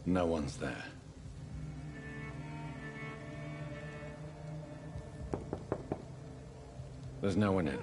No one's there. There's no one in.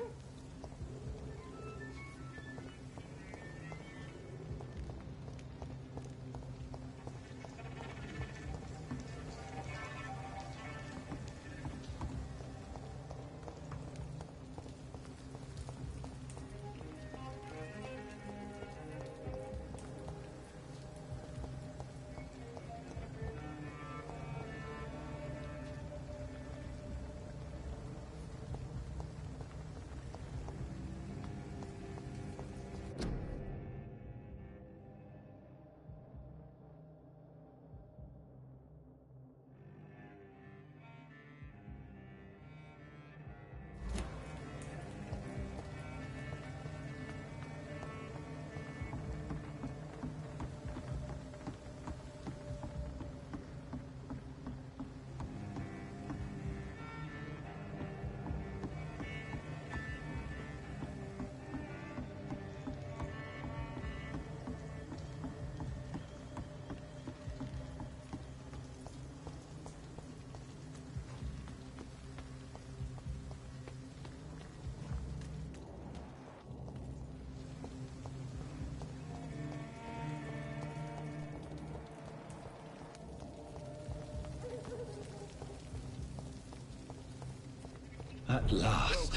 At last,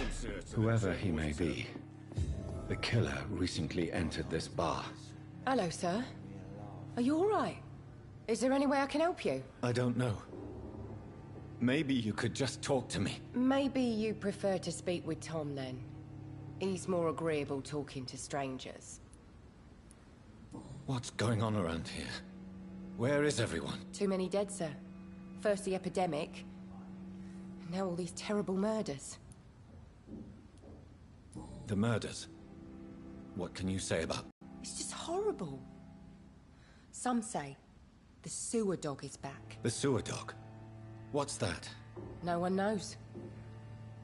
whoever he may be, the killer recently entered this bar. Hello, sir. Are you all right? Is there any way I can help you? I don't know. Maybe you could just talk to me. Maybe you prefer to speak with Tom, then. He's more agreeable talking to strangers. What's going on around here? Where is everyone? Too many dead, sir. First the epidemic, now all these terrible murders. The murders? What can you say about? It's just horrible. Some say the sewer dog is back. The sewer dog? What's that? No one knows.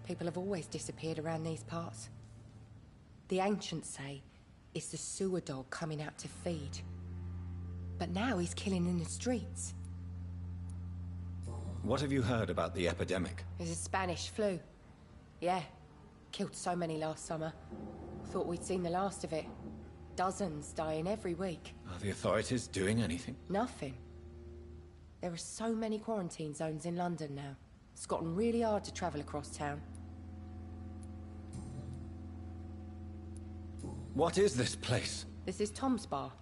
People have always disappeared around these parts. The ancients say it's the sewer dog coming out to feed. But now he's killing in the streets. What have you heard about the epidemic? There's a Spanish flu. Yeah. Killed so many last summer. Thought we'd seen the last of it. Dozens dying every week. Are the authorities doing anything? Nothing. There are so many quarantine zones in London now. It's gotten really hard to travel across town. What is this place? This is Tom's bar.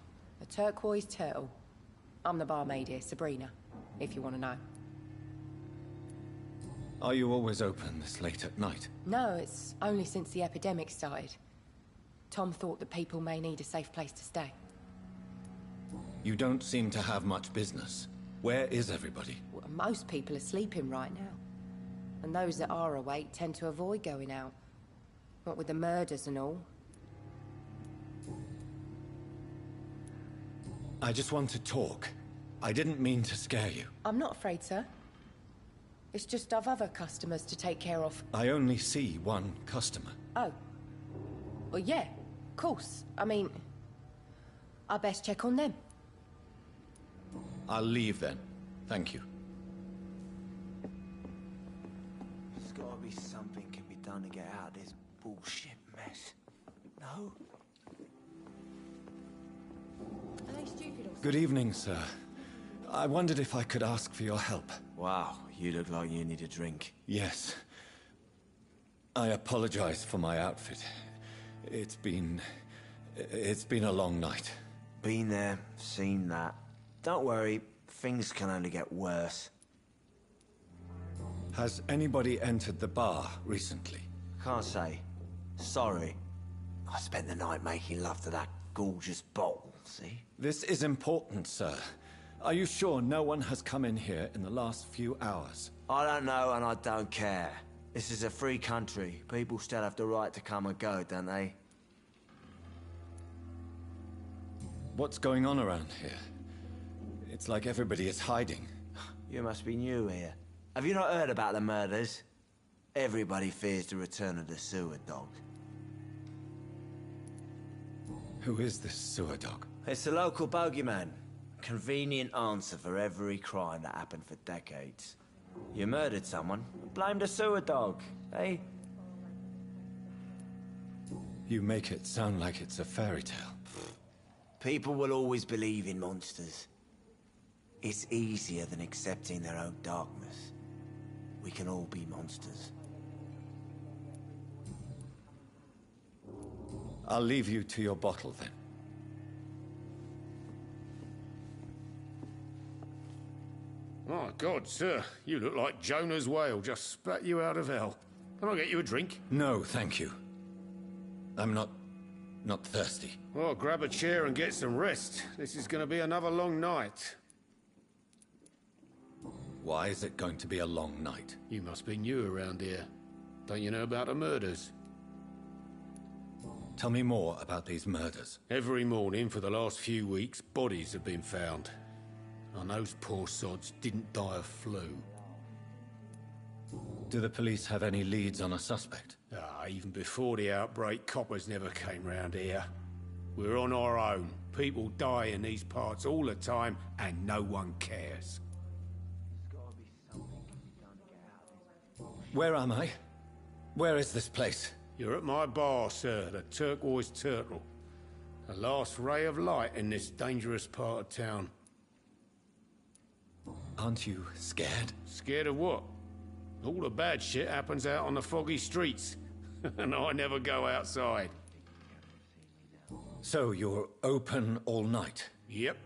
A turquoise turtle. I'm the barmaid here, Sabrina, if you want to know. Are you always open this late at night? No, it's only since the epidemic started. Tom thought that people may need a safe place to stay. You don't seem to have much business. Where is everybody? Well, most people are sleeping right now. And those that are awake tend to avoid going out. What with the murders and all. I just want to talk. I didn't mean to scare you. I'm not afraid, sir. It's just I've other customers to take care of. I only see one customer. Oh. Well, yeah, of course. I mean, I best check on them. I'll leave then. Thank you. There's gotta be something can be done to get out of this bullshit mess. No? Are they stupid or Good evening, sir. I wondered if I could ask for your help. Wow, you look like you need a drink. Yes. I apologize for my outfit. It's been a long night. Been there, seen that. Don't worry, things can only get worse. Has anybody entered the bar recently? Can't say. Sorry. I spent the night making love to that gorgeous bottle, see? This is important, sir. Are you sure no one has come in here in the last few hours? I don't know and I don't care. This is a free country. People still have the right to come and go, don't they? What's going on around here? It's like everybody is hiding. You must be new here. Have you not heard about the murders? Everybody fears the return of the sewer dog. Who is this sewer dog? It's the local bogeyman. Convenient answer for every crime that happened for decades. You murdered someone, blamed a sewer dog, eh? You make it sound like it's a fairy tale. People will always believe in monsters. It's easier than accepting their own darkness. We can all be monsters. I'll leave you to your bottle then. My God, sir, you look like Jonah's whale just spat you out of hell. Can I get you a drink? No, thank you. I'm not thirsty. Well, grab a chair and get some rest. This is going to be another long night. Why is it going to be a long night? You must be new around here. Don't you know about the murders? Tell me more about these murders. Every morning for the last few weeks, bodies have been found. And those poor sods didn't die of flu. Do the police have any leads on a suspect? Even before the outbreak, coppers never came round here. We're on our own. People die in these parts all the time, and no one cares. Where am I? Where is this place? You're at my bar, sir, the Turquoise Turtle. The last ray of light in this dangerous part of town. Aren't you scared? Scared of what? All the bad shit happens out on the foggy streets. And I never go outside. So you're open all night? Yep.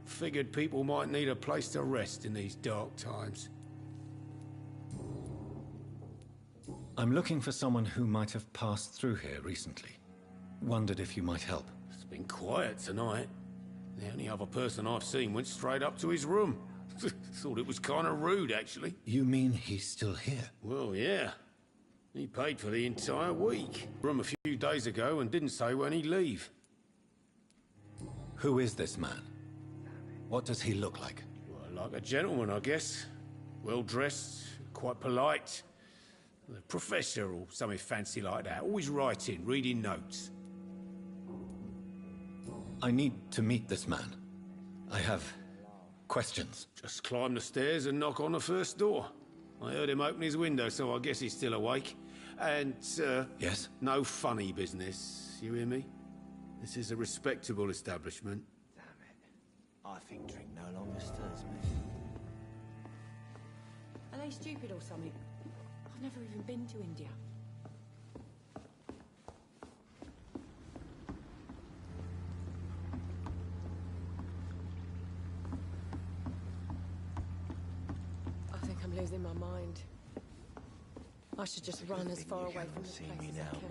Figured people might need a place to rest in these dark times. I'm looking for someone who might have passed through here recently. Wondered if you might help. It's been quiet tonight. The only other person I've seen went straight up to his room. Thought it was kind of rude, actually. You mean he's still here? Well, yeah. He paid for the entire week. Room a few days ago and didn't say when he'd leave. Who is this man? What does he look like? Well, like a gentleman, I guess. Well-dressed, quite polite. A professor or something fancy like that. Always writing, reading notes. I need to meet this man. I have questions. Just climb the stairs and knock on the first door. I heard him open his window, so I guess he's still awake. And, Yes? no funny business. You hear me? This is a respectable establishment. Damn it. I think drink no longer stirs me. Are they stupid or something? I've never even been to India. I think I'm losing my mind. I should just run as far away from this place as I can.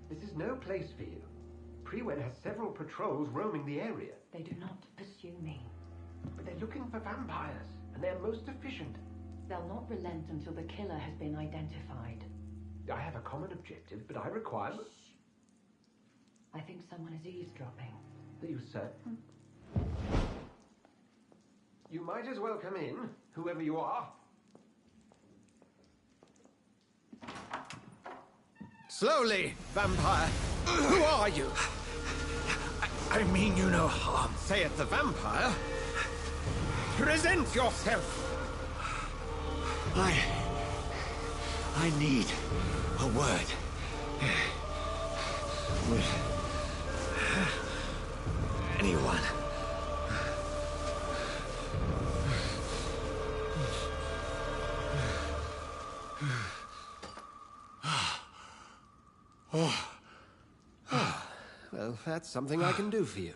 This is no place for you. Prewen has several patrols roaming the area. They do not pursue me. But they're looking for vampires, and they're most efficient. They'll not relent until the killer has been identified. I have a common objective, but I require... I think someone is eavesdropping. Are you certain? You might as well come in, whoever you are. Slowly, vampire. Who are you? I mean you no harm, saith the vampire. Present yourself. I need a word. With anyone. Well, that's something I can do for you.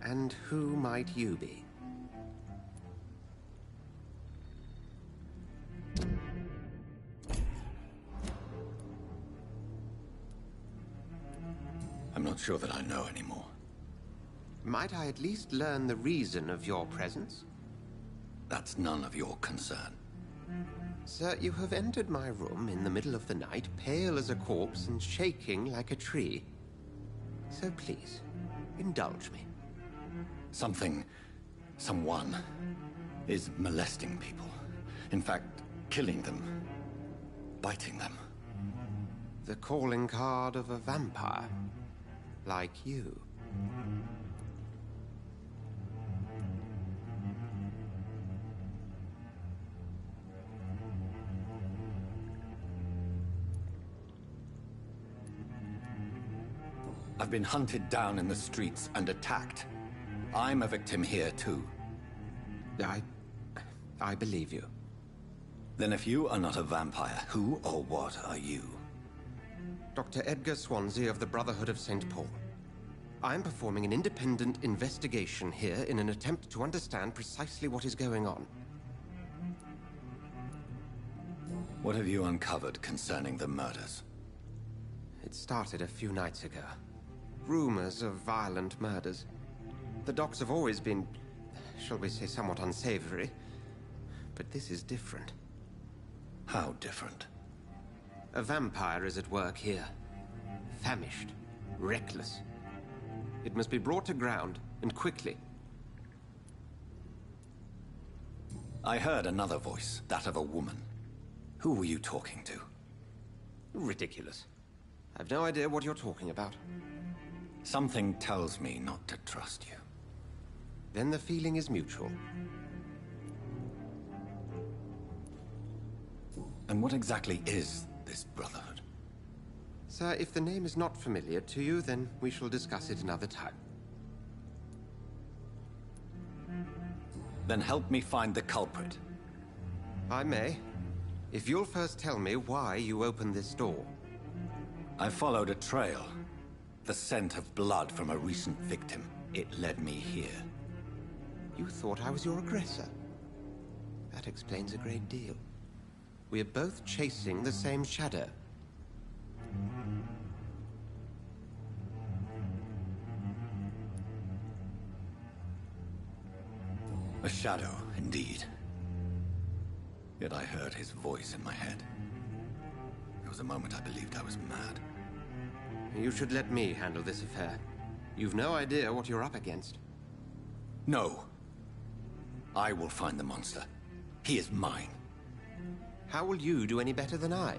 And who might you be? I'm not sure that I know anymore. Might I at least learn the reason of your presence? That's none of your concern. Sir, you have entered my room in the middle of the night, pale as a corpse and shaking like a tree. So please, indulge me. Someone is molesting people. In fact, killing them. Biting them. The calling card of a vampire. Like you. I've been hunted down in the streets and attacked. I'm a victim here, too. I believe you. Then if you are not a vampire, who or what are you? Dr. Edgar Swansea of the Brotherhood of St. Paul. I am performing an independent investigation here in an attempt to understand precisely what is going on. What have you uncovered concerning the murders? It started a few nights ago. Rumors of violent murders. The docs have always been, shall we say, somewhat unsavory. But this is different. How different? A vampire is at work here. Famished. Reckless. It must be brought to ground, and quickly. I heard another voice, that of a woman. Who were you talking to? Ridiculous. I've no idea what you're talking about. Something tells me not to trust you. Then the feeling is mutual. And what exactly is this Brotherhood? Sir, if the name is not familiar to you, then we shall discuss it another time. Then help me find the culprit. I may. If you'll first tell me why you opened this door. I followed a trail. The scent of blood from a recent victim. It led me here. You thought I was your aggressor. That explains a great deal. We are both chasing the same shadow. A shadow, indeed. Yet I heard his voice in my head. There was a moment I believed I was mad. You should let me handle this affair. You've no idea what you're up against. No. I will find the monster. He is mine. How will you do any better than I?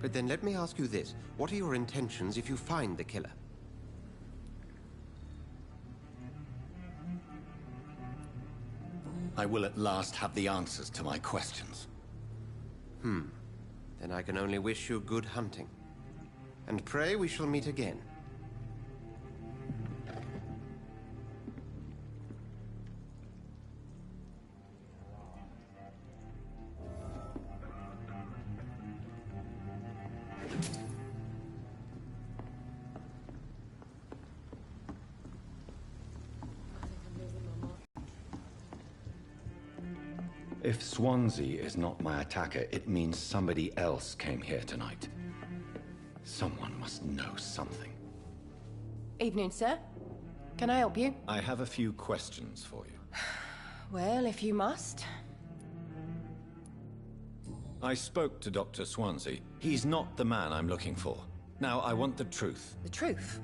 But then let me ask you this. What are your intentions if you find the killer? I will at last have the answers to my questions. Then I can only wish you good hunting. And pray we shall meet again. If Swansea is not my attacker, it means somebody else came here tonight. Someone must know something. Evening, sir. Can I help you? I have a few questions for you. Well, if you must. I spoke to Dr. Swansea. He's not the man I'm looking for. Now, I want the truth. The truth?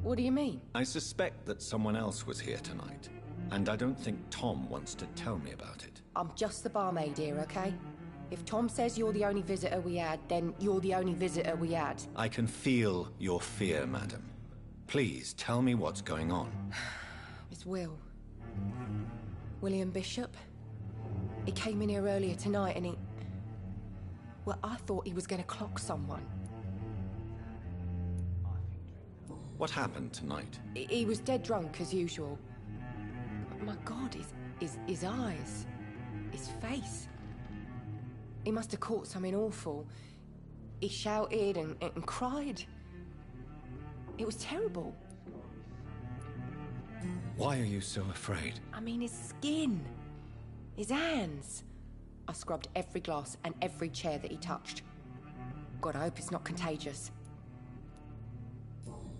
What do you mean? I suspect that someone else was here tonight. And I don't think Tom wants to tell me about it. I'm just the barmaid here, okay? If Tom says you're the only visitor we had, then you're the only visitor we had. I can feel your fear, madam. Please, tell me what's going on. It's Will. William Bishop. He came in here earlier tonight and he... Well, I thought he was going to clock someone. What happened tonight? He was dead drunk, as usual. But my God, his eyes... his face... He must have caught something awful. He shouted and cried. It was terrible. Why are you so afraid? I mean, his skin. His hands. I scrubbed every glass and every chair that he touched. God, I hope it's not contagious.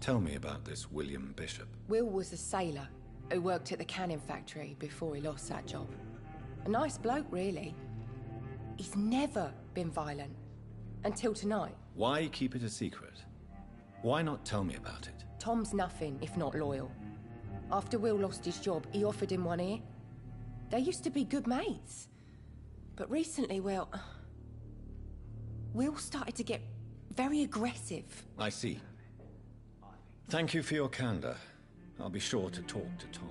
Tell me about this William Bishop. Will was a sailor who worked at the cannon factory before he lost that job. A nice bloke, really. He's never been violent. Until tonight. Why keep it a secret? Why not tell me about it? Tom's nothing if not loyal. After Will lost his job, he offered him one ear. They used to be good mates. But recently, well... Will started to get very aggressive. I see. Thank you for your candor. I'll be sure to talk to Tom.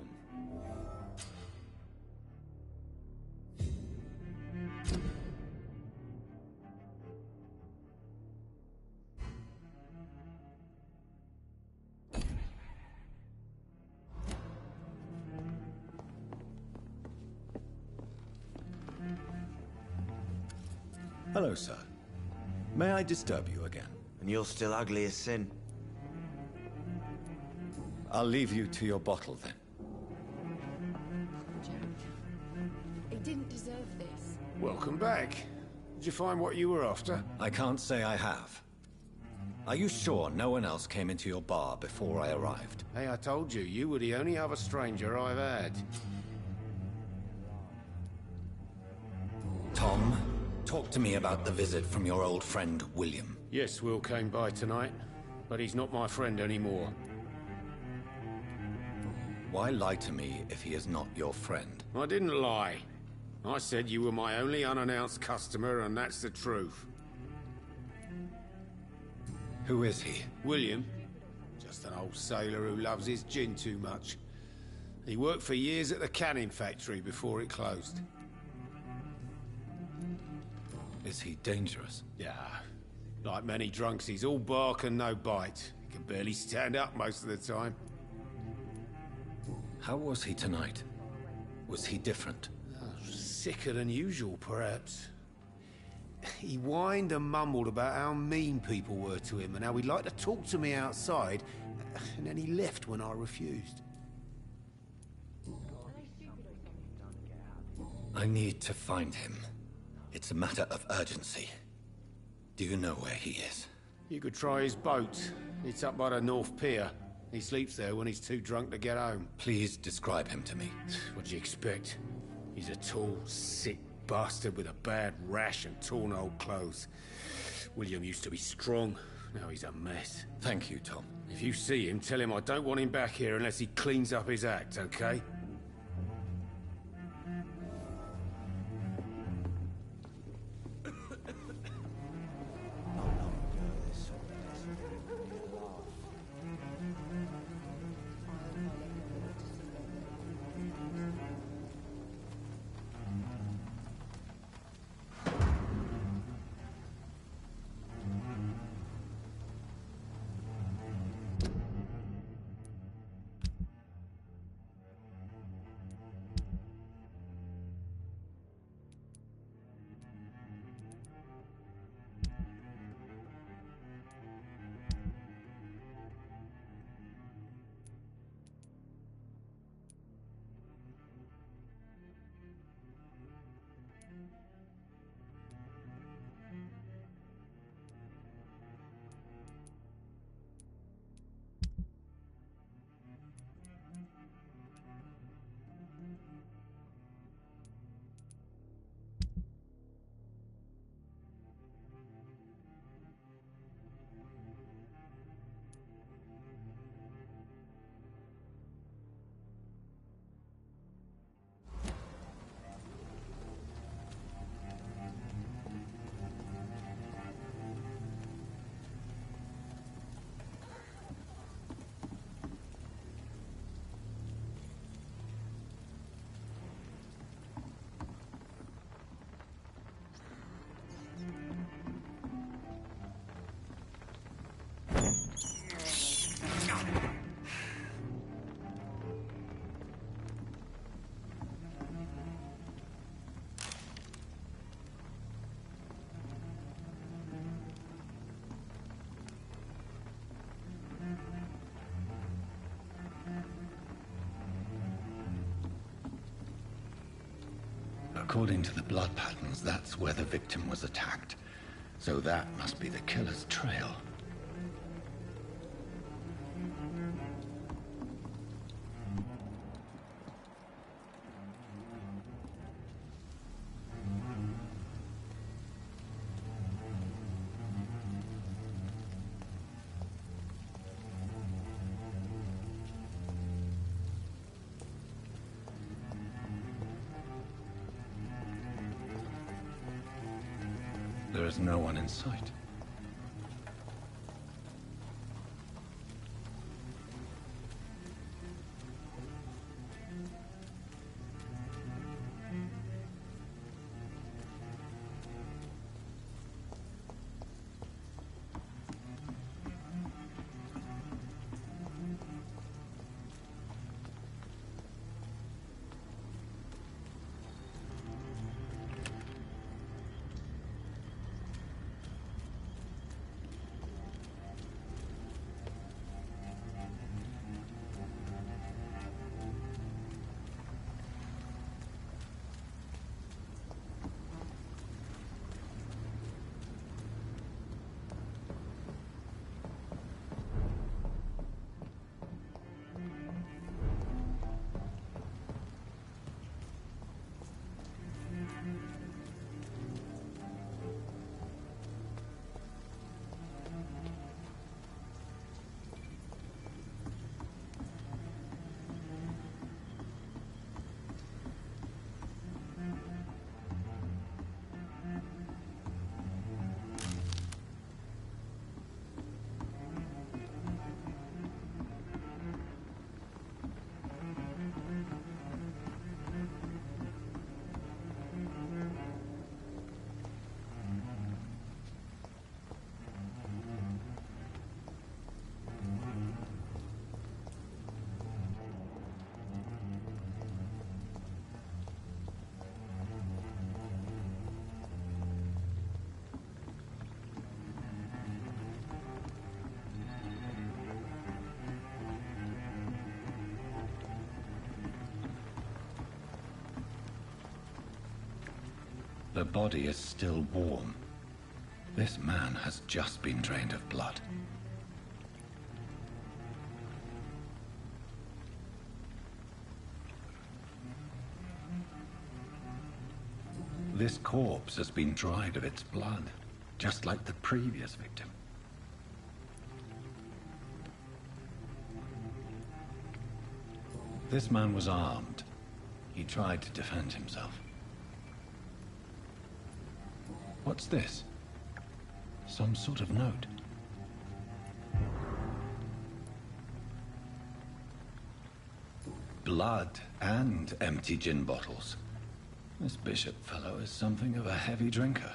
Hello, sir. May I disturb you again? And you're still ugly as sin. I'll leave you to your bottle, then. Jack, he didn't deserve this. Welcome back. Did you find what you were after? I can't say I have. Are you sure no one else came into your bar before I arrived? Hey, I told you, you were the only other stranger I've had. Tom, talk to me about the visit from your old friend, William. Yes, Will came by tonight, but he's not my friend anymore. Why lie to me if he is not your friend? I didn't lie. I said you were my only unannounced customer, and that's the truth. Who is he? William. Just an old sailor who loves his gin too much. He worked for years at the canning factory before it closed. Is he dangerous? Yeah. Like many drunks, he's all bark and no bite. He can barely stand up most of the time. How was he tonight? Was he different? Sicker than usual, perhaps. He whined and mumbled about how mean people were to him and how he'd like to talk to me outside, and then he left when I refused. I need to find him. It's a matter of urgency. Do you know where he is? You could try his boat. It's up by the North Pier. He sleeps there when he's too drunk to get home. Please describe him to me. What do you expect? He's a tall, sick bastard with a bad rash and torn old clothes. William used to be strong. Now he's a mess. Thank you, Tom. If you see him, tell him I don't want him back here unless he cleans up his act, okay? According to the blood patterns, that's where the victim was attacked. So that must be the killer's trail. There is no one in sight. The body is still warm. This man has just been drained of blood. This corpse has been dried of its blood, just like the previous victim. This man was armed. He tried to defend himself. What's this? Some sort of note. Blood and empty gin bottles. This bishop fellow is something of a heavy drinker.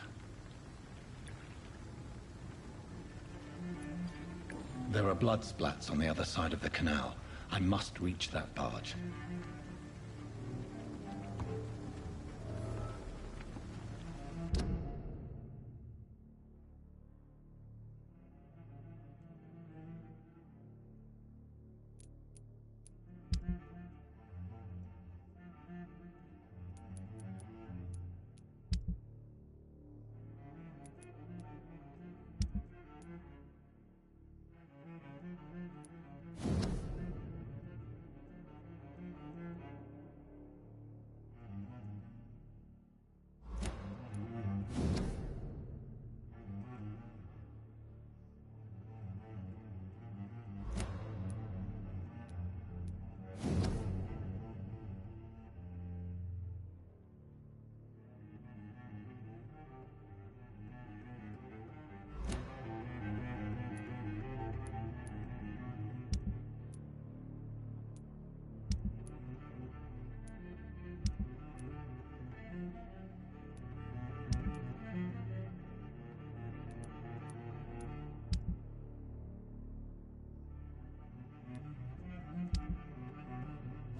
There are blood splats on the other side of the canal. I must reach that barge.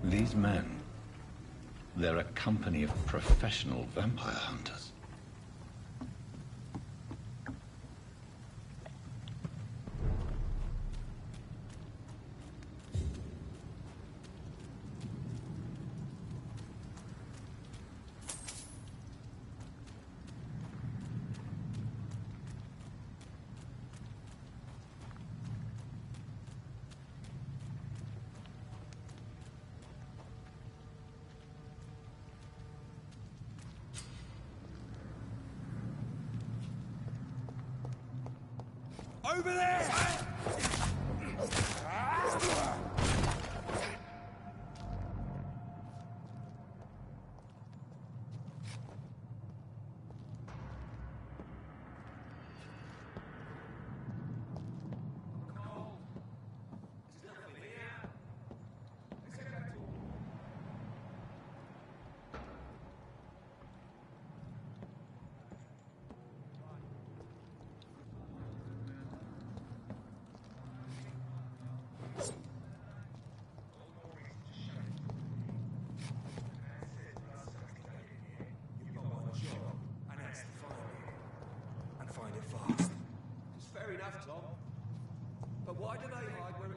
These men, they're a company of professional vampire hunters. Over there!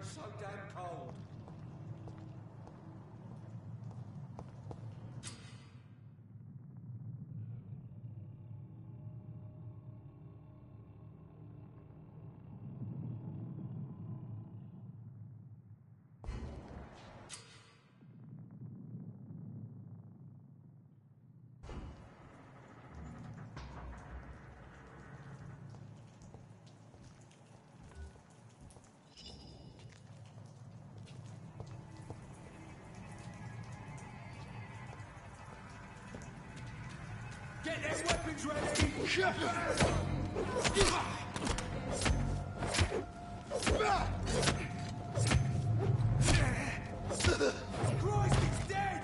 so damn cold. Get their weapons ready! Christ, he's dead!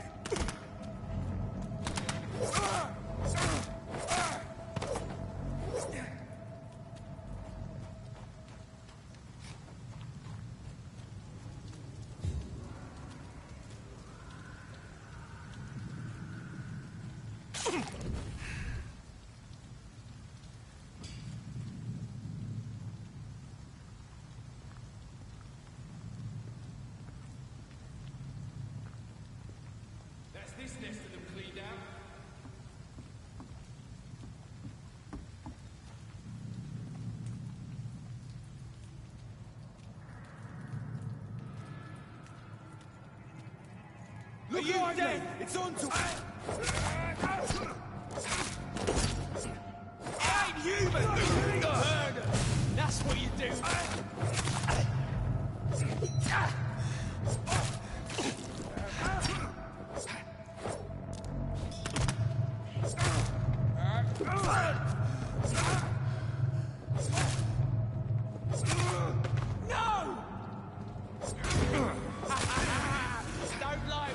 That's this nest of them cleaned out. Look, you're dead! It's on to... I ain't human! Murder! That's what you do! No! Don't lie!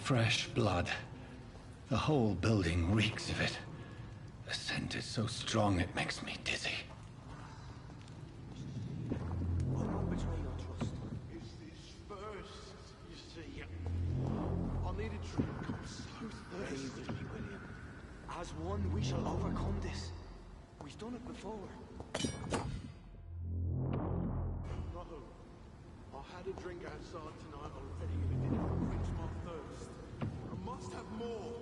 Fresh blood. The whole building reeks of it. The scent is so strong it makes me dizzy. I'll not betray your trust. It's this first, you see. I need a drink. I'm so thirsty. Stay with me, William. As one, we shall overcome this. We've done it before. No. I had a drink outside tonight already and it didn't quench my thirst. I must have more.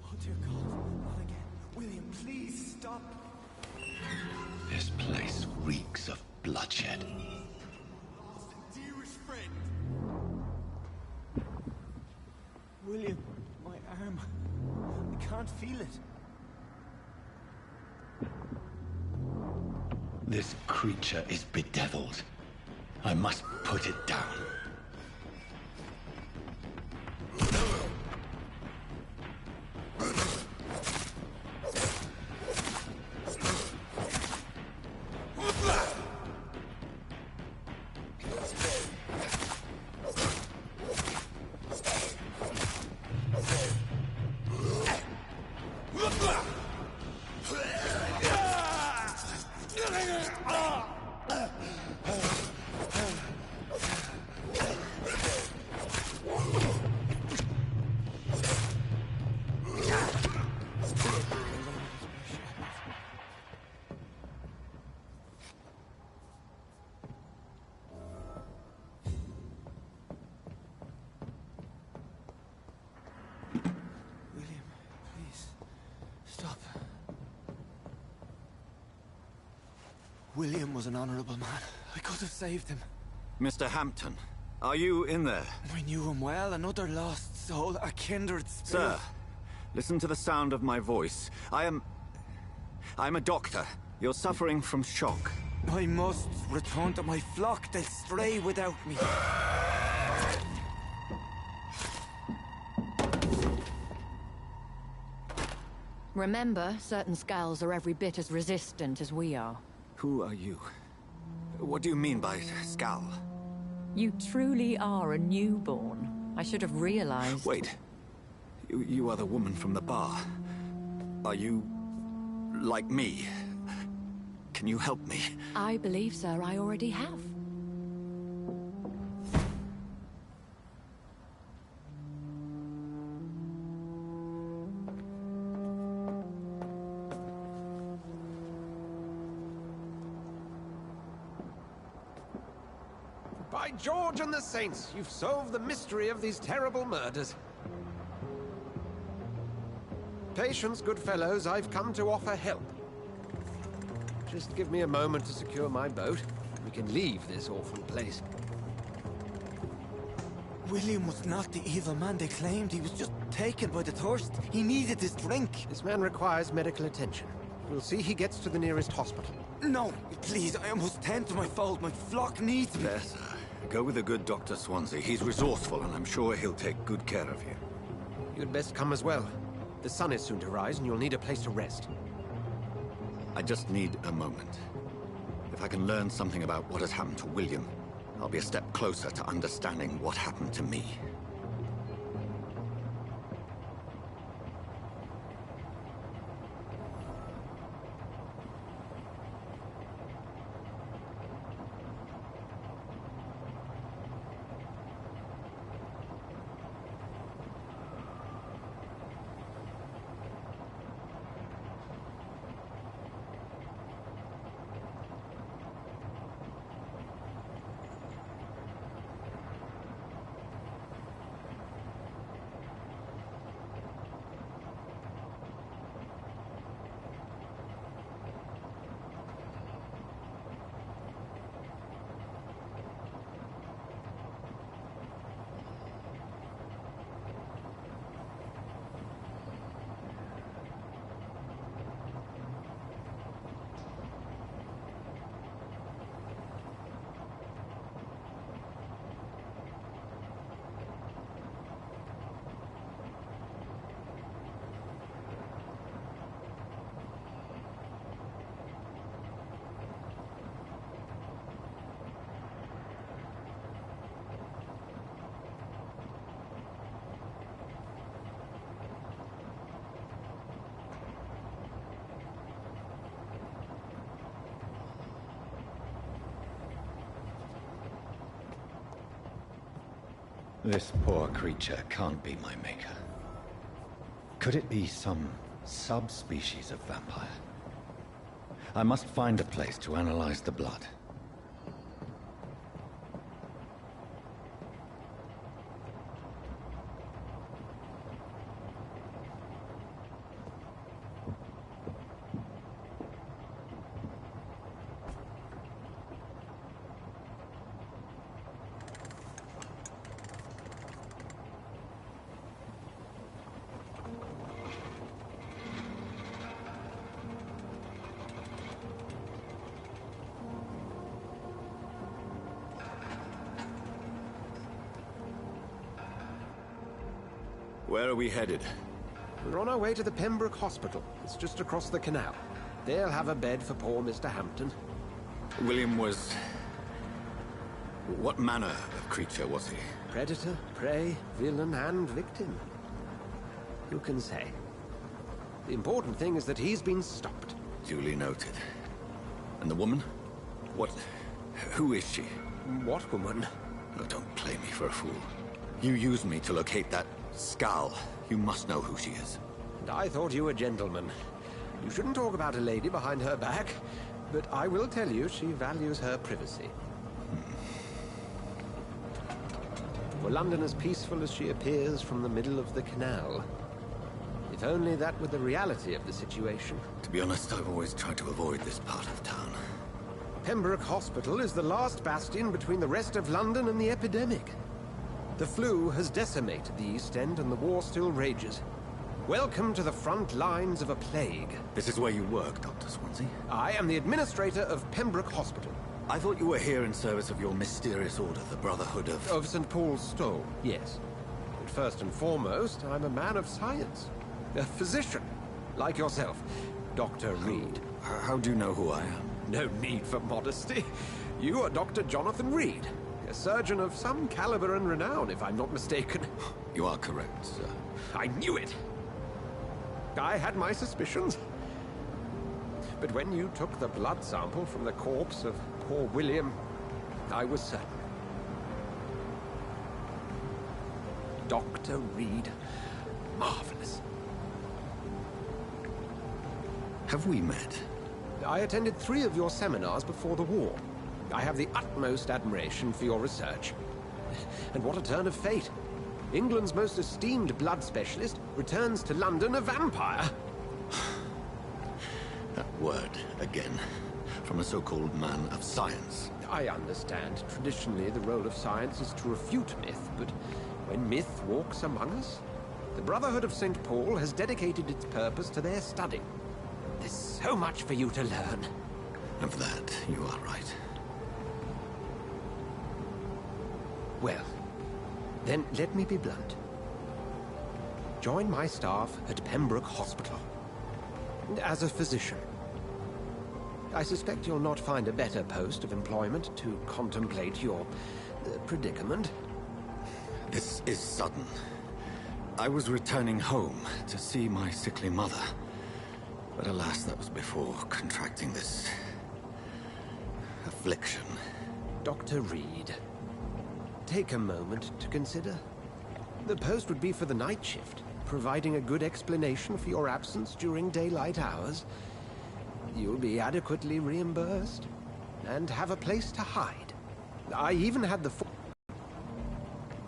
Oh, dear God. Not again. William, please stop. This place reeks of bloodshed. Last and dearest friend. William, my arm. I can't feel it. This creature is bedeviled. I must put it down. William, please. Stop. William was an honorable man. I could have saved him. Mr. Hampton, are you in there? I knew him well, another lost soul, a kindred spirit. Sir, listen to the sound of my voice. I'm a doctor. You're suffering from shock. I must return to my flock. They'll stray without me. Remember, certain skulls are every bit as resistant as we are. Who are you? What do you mean by Scal? You truly are a newborn. I should have realized. Wait. You are the woman from the bar. Are you... like me? Can you help me? I believe, sir, I already have. By George and the Saints, you've solved the mystery of these terrible murders. Patience, good fellows, I've come to offer help. Just give me a moment to secure my boat. We can leave this awful place. William was not the evil man they claimed. He was just taken by the thirst. He needed his drink. This man requires medical attention. We'll see he gets to the nearest hospital. No, please, I must tend to my fold. My flock needs me. Yes, sir. Go with the good Dr. Swansea. He's resourceful, and I'm sure he'll take good care of you. You'd best come as well. The sun is soon to rise, and you'll need a place to rest. I just need a moment. If I can learn something about what has happened to William, I'll be a step closer to understanding what happened to me. This poor creature can't be my maker. Could it be some subspecies of vampire? I must find a place to analyze the blood. Where are we headed? We're on our way to the Pembroke Hospital. It's just across the canal. They'll have a bed for poor Mr. Hampton. William was... What manner of creature was he? Predator, prey, villain, and victim. Who can say? The important thing is that he's been stopped. Duly noted. And the woman? What... Who is she? What woman? Oh, don't play me for a fool. You used me to locate that skull. You must know who she is. And I thought you a gentleman. You shouldn't talk about a lady behind her back, but I will tell you she values her privacy. Were London as peaceful as she appears from the middle of the canal? If only that were the reality of the situation. To be honest, I've always tried to avoid this part of town. Pembroke Hospital is the last bastion between the rest of London and the epidemic. The flu has decimated the East End and the war still rages. Welcome to the front lines of a plague. This is where you work, Dr. Swansea? I am the administrator of Pembroke Hospital. I thought you were here in service of your mysterious order, the Brotherhood of... Of St. Paul's Stole, yes. But first and foremost, I'm a man of science. A physician, like yourself, Dr. Reed. How do you know who I am? No need for modesty. You are Dr. Jonathan Reed. A surgeon of some caliber and renown, if I'm not mistaken. You are correct, sir. I knew it! I had my suspicions. But when you took the blood sample from the corpse of poor William, I was certain. Dr. Reed. Marvelous. Have we met? I attended 3 of your seminars before the war. I have the utmost admiration for your research. And what a turn of fate. England's most esteemed blood specialist returns to London a vampire. That word, again. From a so-called man of science. I understand. Traditionally, the role of science is to refute myth, but when myth walks among us, the Brotherhood of St. Paul has dedicated its purpose to their study. There's so much for you to learn. Of that, you are right. Well, then let me be blunt. Join my staff at Pembroke Hospital. As a physician. I suspect you'll not find a better post of employment to contemplate your predicament. This is sudden. I was returning home to see my sickly mother. But alas, that was before contracting this... affliction. Dr. Reed, take a moment to consider. The post would be for the night shift, providing a good explanation for your absence during daylight hours. You'll be adequately reimbursed, and have a place to hide. I even had the...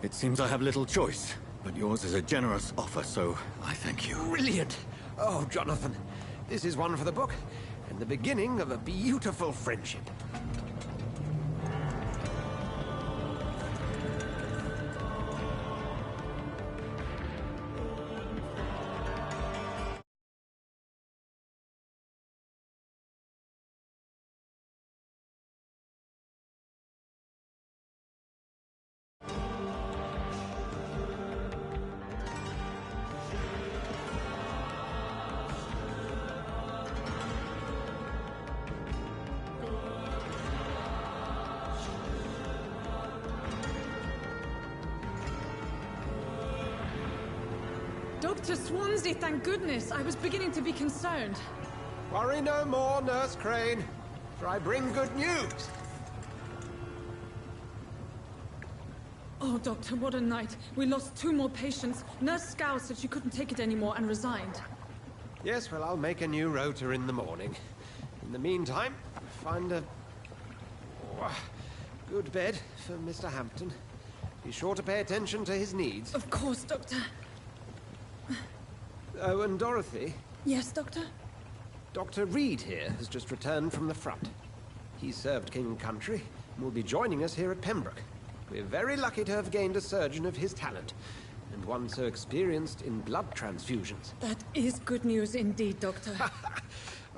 It seems I have little choice, but yours is a generous offer, so I thank you. Brilliant! Oh, Jonathan, this is one for the book, and the beginning of a beautiful friendship. Dr. Swansea, thank goodness. I was beginning to be concerned. Worry no more, Nurse Crane, for I bring good news. Oh, Doctor, what a night. We lost 2 more patients. Nurse Scow said she couldn't take it anymore and resigned. Yes, well, I'll make a new rota in the morning. In the meantime, find a good bed for Mr. Hampton. Be sure to pay attention to his needs. Of course, Doctor. Oh, and Dorothy? Yes, Doctor? Dr. Reed here has just returned from the front. He served King and Country and will be joining us here at Pembroke. We're very lucky to have gained a surgeon of his talent, and one so experienced in blood transfusions. That is good news indeed, Doctor.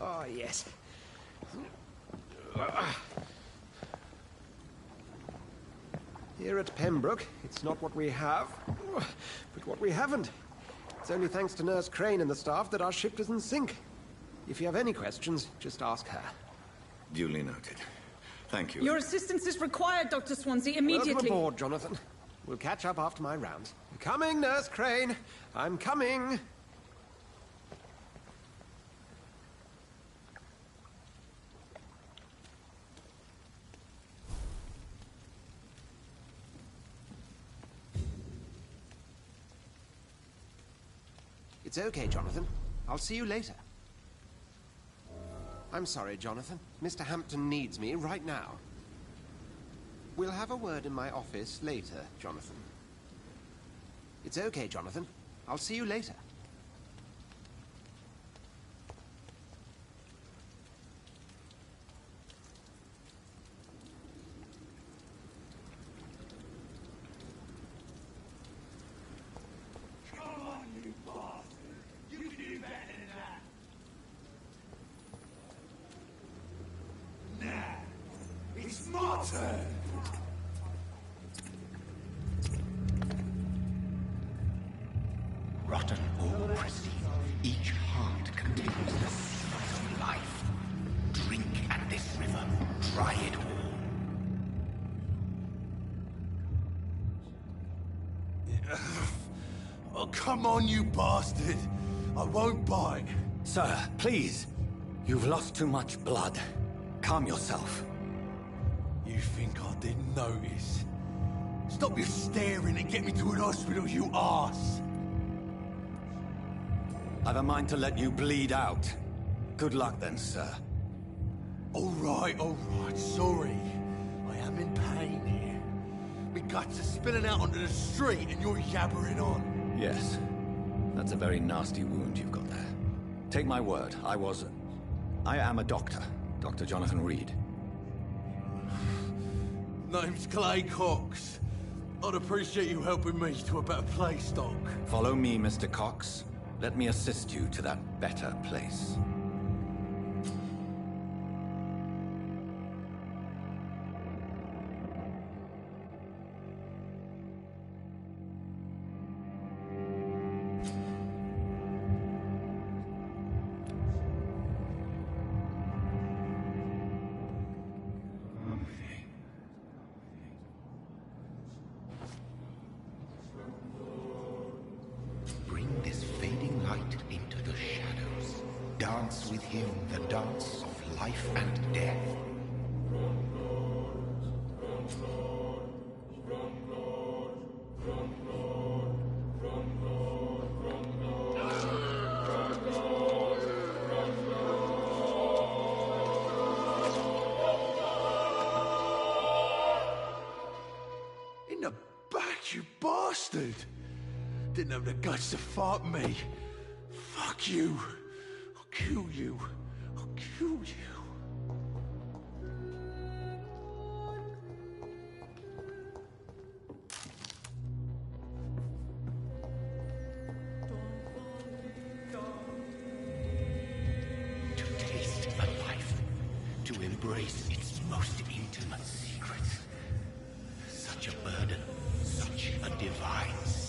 Oh, yes. Here at Pembroke, it's not what we have, but what we haven't. It's only thanks to Nurse Crane and the staff that our ship doesn't sink. If you have any questions, just ask her. Duly noted. Thank you. Your assistance is required, Dr. Swansea, immediately. Welcome aboard, Jonathan. We'll catch up after my rounds. I'm coming, Nurse Crane. I'm coming. It's okay, Jonathan. I'll see you later. I'm sorry, Jonathan. Mr. Hampton needs me right now. We'll have a word in my office later, Jonathan. It's okay, Jonathan. I'll see you later. Rotten or pristine, each heart contains the seed of life. Drink at this river, try it all. Oh, come on, you bastard! I won't bite. Sir, please. You've lost too much blood. Calm yourself. You think I didn't notice? Stop your staring and get me to an hospital, you arse! I've a mind to let you bleed out. Good luck then, sir. All right, sorry. I am in pain here. My guts are spilling out onto the street and you're yabbering on. Yes. That's a very nasty wound you've got there. Take my word, I am a doctor. Dr. Jonathan Reed. Name's Clay Cox. I'd appreciate you helping me to a better place, Doc. Follow me, Mr. Cox. Let me assist you to that better place. Bring this fading light into the shadows. Dance with him the dance of life and death. In the back, you bastard! Didn't have the guts to fight me. Fuck you. I'll kill you. I'll kill you. To taste a life, to embrace its most intimate secrets. Such a burden, such a divine sin.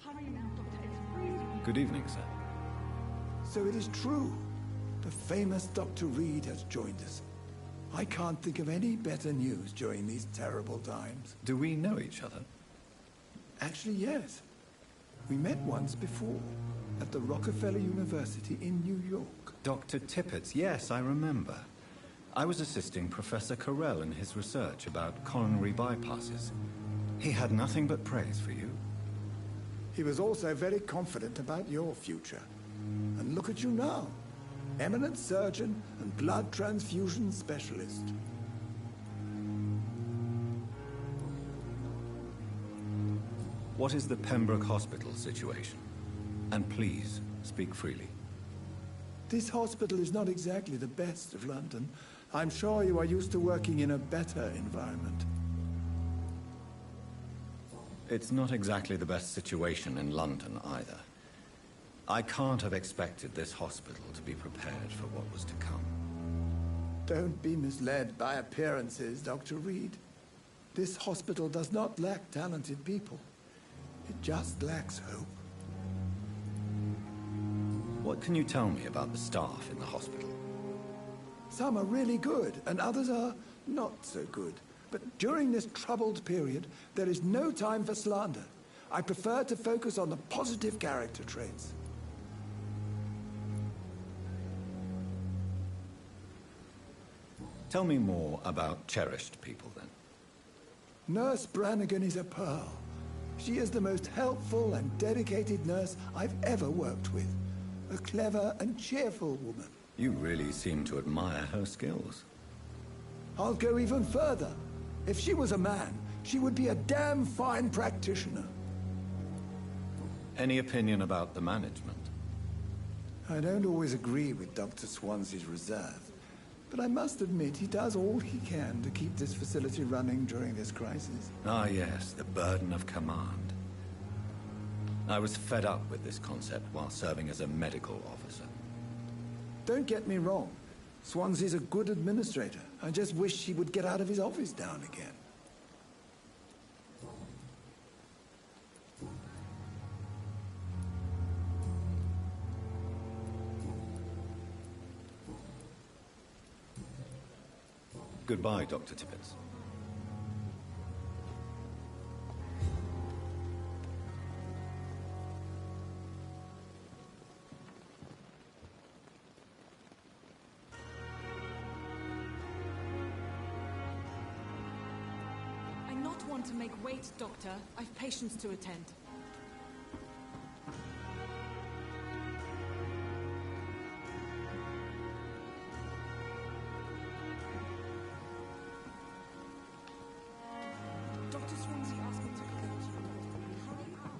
Hurry now, Doctor. It's freezing. Good evening, sir. So it is true. The famous Dr. Reed has joined us. I can't think of any better news during these terrible times. Do we know each other? Actually, yes. We met once before, at the Rockefeller University in New York. Dr. Tippett, yes, I remember. I was assisting Professor Carell in his research about coronary bypasses. He had nothing but praise for you. He was also very confident about your future. And look at you now. Eminent surgeon and blood transfusion specialist. What is the Pembroke Hospital situation? And please, speak freely. This hospital is not exactly the best of London. I'm sure you are used to working in a better environment. It's not exactly the best situation in London either. I can't have expected this hospital to be prepared for what was to come. Don't be misled by appearances, Dr. Reed. This hospital does not lack talented people. It just lacks hope. What can you tell me about the staff in the hospital? Some are really good, and others are not so good. But during this troubled period, there is no time for slander. I prefer to focus on the positive character traits. Tell me more about cherished people, then. Nurse Brannigan is a pearl. She is the most helpful and dedicated nurse I've ever worked with. A clever and cheerful woman. You really seem to admire her skills. I'll go even further. If she was a man, she would be a damn fine practitioner. Any opinion about the management? I don't always agree with Dr. Swansea's reserve, but I must admit he does all he can to keep this facility running during this crisis. Ah, yes, the burden of command. I was fed up with this concept while serving as a medical officer. Don't get me wrong. Swansea's a good administrator. I just wish he would get out of his office now and again. Goodbye, Dr. Tippett. I not want to make wait, Doctor. I've patients to attend. Dr. Swansea asked me to come to you. Hurry up.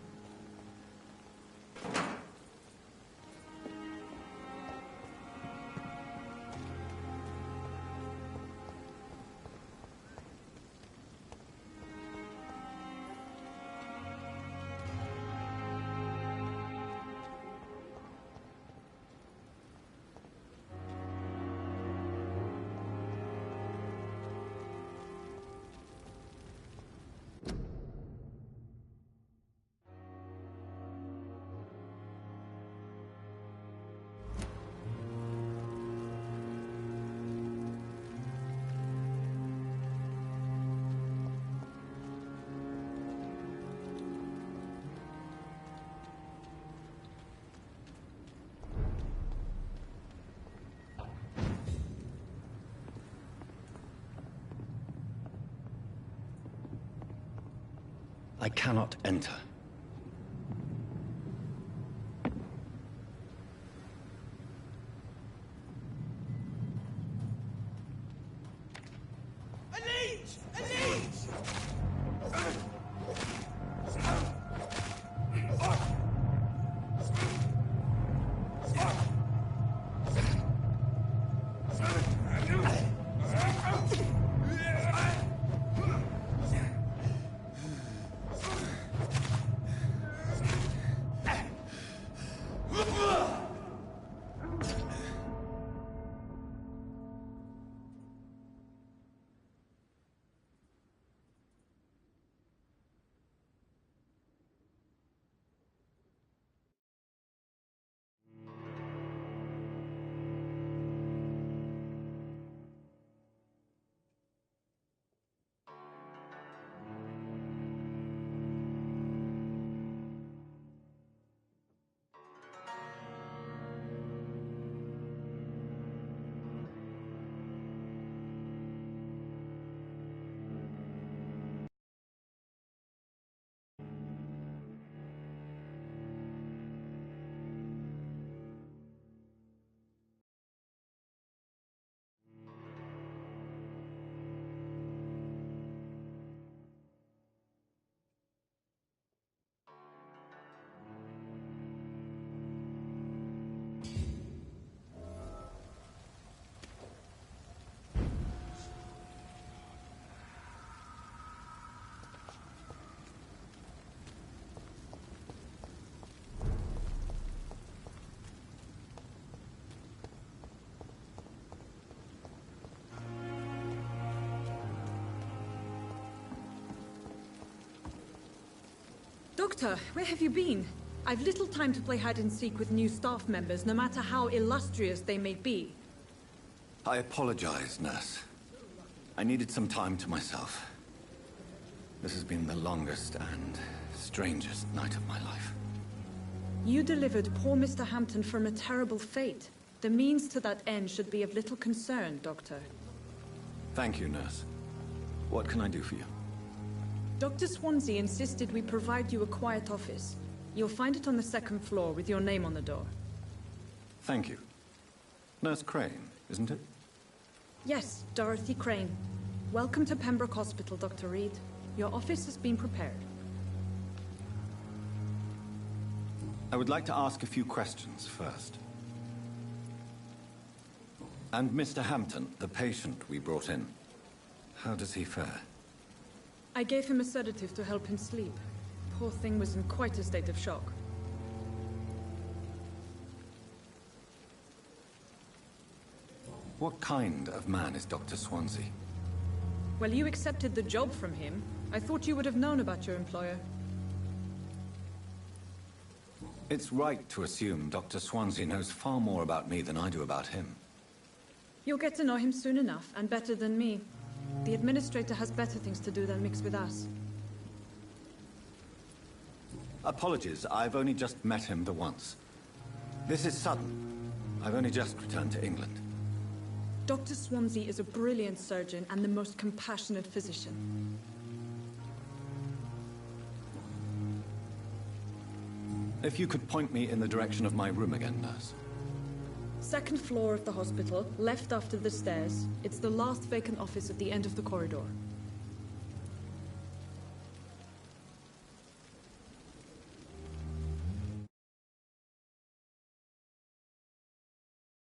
I cannot enter. Doctor, where have you been? I've little time to play hide and seek with new staff members, no matter how illustrious they may be. I apologize, nurse. I needed some time to myself. This has been the longest and strangest night of my life. You delivered poor Mr. Hampton from a terrible fate. The means to that end should be of little concern, Doctor. Thank you, nurse. What can I do for you? Dr. Swansea insisted we provide you a quiet office. You'll find it on the second floor with your name on the door. Thank you. Nurse Crane, isn't it? Yes, Dorothy Crane. Welcome to Pembroke Hospital, Dr. Reed. Your office has been prepared. I would like to ask a few questions first. And Mr. Hampton, the patient we brought in, how does he fare? I gave him a sedative to help him sleep. Poor thing was in quite a state of shock. What kind of man is Dr. Swansea? Well, you accepted the job from him. I thought you would have known about your employer. It's right to assume Dr. Swansea knows far more about me than I do about him. You'll get to know him soon enough, and better than me. The administrator has better things to do than mix with us. Apologies, I've only just met him the once. This is sudden. I've only just returned to England. Dr. Swansea is a brilliant surgeon and the most compassionate physician. If you could point me in the direction of my room again, nurse. Second floor of the hospital, left after the stairs. It's the last vacant office at the end of the corridor.